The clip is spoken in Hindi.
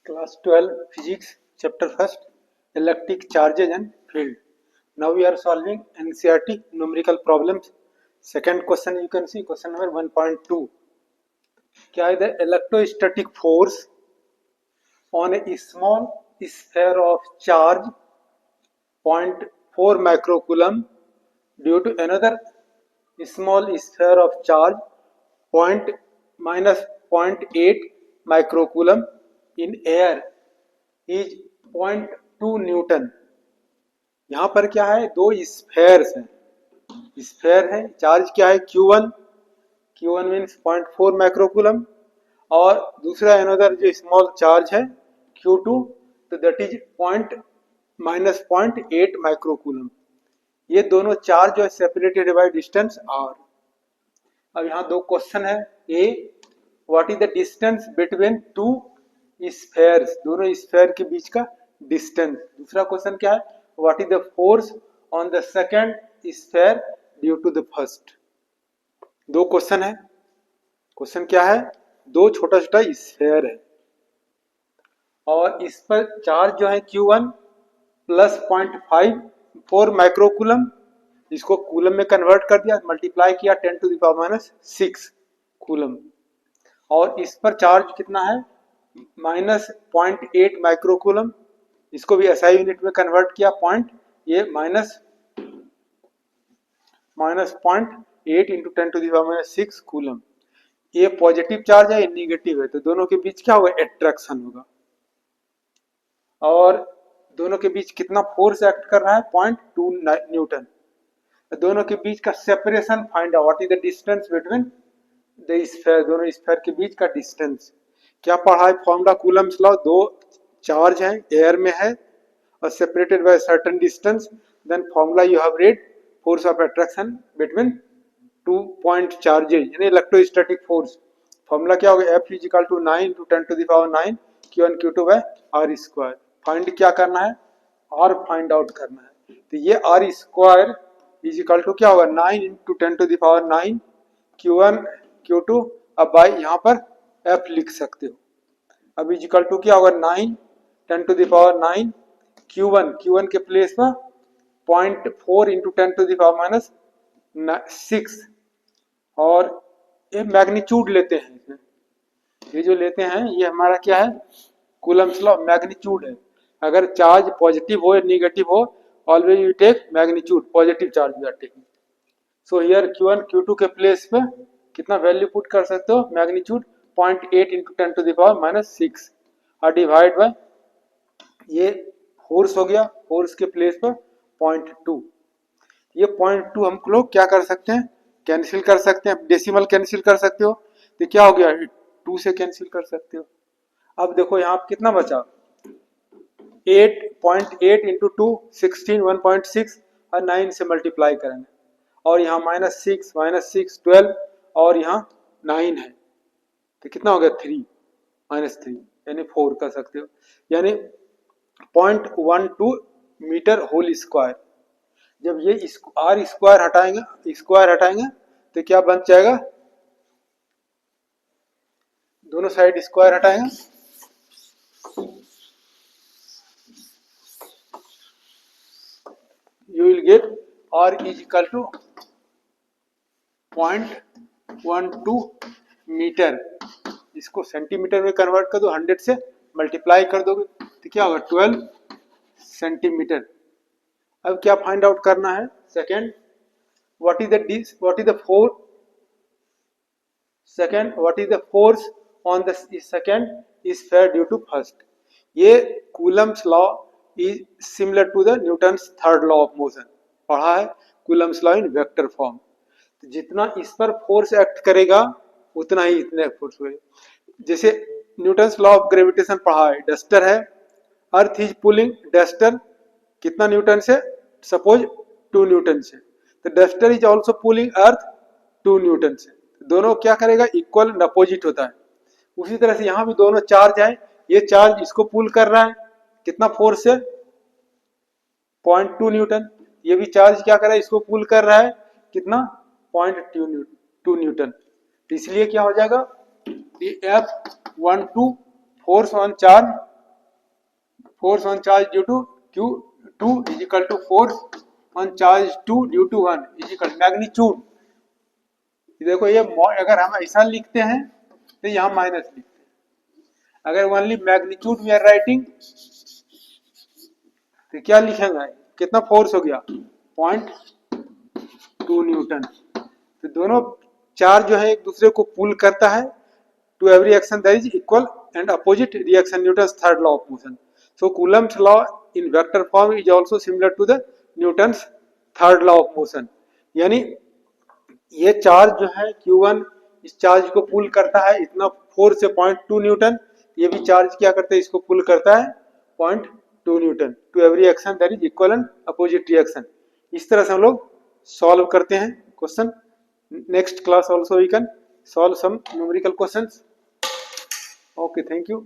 Class 12 Physics Chapter 1st Electric Charges and Field. Now we are solving NCERT numerical problems. Second question you can see question number 1.2. क्या है the electrostatic force on a small sphere of charge 0.4 microcoulomb due to another small sphere of charge minus 0.8 microcoulomb in air is 0.2 Newton. यहाँ पर क्या है, दो स्फेयर्स हैं, स्फेयर है, चार्ज क्या है Q1 मीन्स 0.4 माइक्रोकूलम और दूसरा अनदर जो स्मॉल चार्ज है Q2 तो दैट इज माइनस 0.8 माइक्रोकूलम। ये दोनों चार्ज जो है सेपरेटेड बाय डिस्टेंस r। अब यहाँ दो क्वेश्चन है, A what is the distance between two spheres, दोनों स्फेयर के बीच का डिस्टेंस। दूसरा क्वेश्चन क्या है, what is the force on the second sphere due to the first. दो क्वेश्चन है, क्वेश्चन क्या है, दो छोटा छोटा स्फेयर है और इस पर चार्ज जो है Q1 प्लस 0.54 माइक्रोकूलम, इसको कूलम में कन्वर्ट कर दिया, मल्टीप्लाई किया 10 टू द पावर -6 कूलम, और इस पर चार्ज कितना है माइनस 0.8 माइक्रोकूलम, इसको भी SI यूनिट में कन्वर्ट किया ये minus 0.8 into 10 to the power -6 coulomb. ये पॉजिटिव चार्ज है, ये निगेटिव है, तो दोनों के बीच क्या होगा, एट्रैक्शन होगा। और दोनों के बीच कितना फोर्स एक्ट कर रहा है 0.2 न्यूटन। दोनों के बीच का separation find out, what is the distance between the sphere, दोनों स्फेयर के बीच का डिस्टेंस। क्या पढ़ा है फॉर्मूला कूलम्स लॉ, दो चार्ज हैं, एयर में है और separated by certain distance, then formula you have read, force of attraction between two point charges यानी इलेक्ट्रोस्टैटिक फोर्स। फॉर्मूला क्या होगा, F is equal to 9 to 10 to the power 9 Q1 Q2 by R square. Find क्या करना है, R फाइंड आउट करना है, तो ये R square is equal to क्या होगा 9 into 10 to the power 9 Q1 Q2, अब बाई यहाँ पर F लिख सकते हो। अब इज इक्वल टू क्या होगा 9 10 टू द पावर 9 Q1 के प्लेस में 0.4 इंटू 10 टू द पावर -6, और ये मैग्नीट्यूड लेते हैं इसमें, ये जो लेते हैं ये हमारा क्या है कूलम्स लॉ, मैग्नीट्यूड है। अगर चार्ज पॉजिटिव हो या नेगेटिव हो, always you take magnitude, positive charge we are taking. So here Q1 Q2 के प्लेस पे कितना वैल्यू पुट कर सकते हो, magnitude 0.8 into 10 to the power -6 और डिवाइड बाय ये फोर्स हो गया, फोर्स के प्लेस पर 0.2। ये 0.2 हम लोग क्या कर सकते हैं, कैंसिल कर सकते हैं, डेसिमल कैंसिल कर सकते हो, तो क्या हो गया 2 से कैंसिल कर सकते हो। अब देखो यहाँ कितना बचा, 8.8 इंटू 2 16 1.6 और 9 से मल्टीप्लाई करेंगे, और यहाँ -6 12 और यहाँ 9 है, तो कितना हो गया 3 -3 यानी 4 कर सकते हो, यानी 0.12 मीटर होल स्क्वायर। जब ये R स्क्वायर हटाएंगे तो क्या बन जाएगा, दोनों साइड स्क्वायर हटाएंगे, you will get R is equal to 0.12 metre. इसको सेंटीमीटर में कन्वर्ट कर दो, 100 से मल्टीप्लाई कर दोगे तो क्या होगा 12 सेंटीमीटर। अब क्या फाइंड आउट करना है, second what is the force on the second sphere due to first. ये Coulomb's law is similar to the Newton's third law of motion, पढ़ा है Coulomb's law in vector form. तो जितना इस पर फोर्स एक्ट करेगा उतना ही इतने फोर्स होगा। जैसे न्यूटन्स लॉ ऑफ ग्रेविटेशन पढ़ा है, डस्टर है, अर्थ इज पुलिंग डस्टर कितना न्यूटन से, सपोज 2 न्यूटन से, तो duster is also pulling earth 2 Newton से, दोनों क्या करेगा इक्वल एंड अपोजिट होता है। उसी तरह से यहाँ भी दोनों चार्ज है, ये चार्ज इसको पुल कर रहा है कितना फोर्स से 0.2 न्यूटन, ये भी चार्ज क्या कर रहा है इसको पुल कर रहा है कितना 0.2 न्यूटन, तो इसलिए क्या हो जाएगा F12 force on charge force on charge due to Q2 is equal to force on charge 2 due to 1 is equal to magnitude। देखो ये अगर हम ऐसा लिखते हैं तो यहाँ माइनस लिखते हैं, अगर only magnitude we are writing तो क्या लिखेंगे, कितना फोर्स हो गया 0.2 न्यूटन। तो दोनों चार्ज जो है एक दूसरे को पुल करता है, to every action there is equal and opposite reaction, Newton's third law of motion. So Coulomb's law in vector form is also similar to the Newton's third law of motion. यानी ये चार्ज जो है Q1 इस चार्ज को पुल करता है इतना फोर्स से 0.2 न्यूटन, ये भी चार्ज क्या करता है इसको पुल करता है 0.2 newton. To every action that is equal and opposite reaction. इस तरह से हम लोग सॉल्व करते हैं question. Next class also we can solve some numerical questions. Okay, thank you.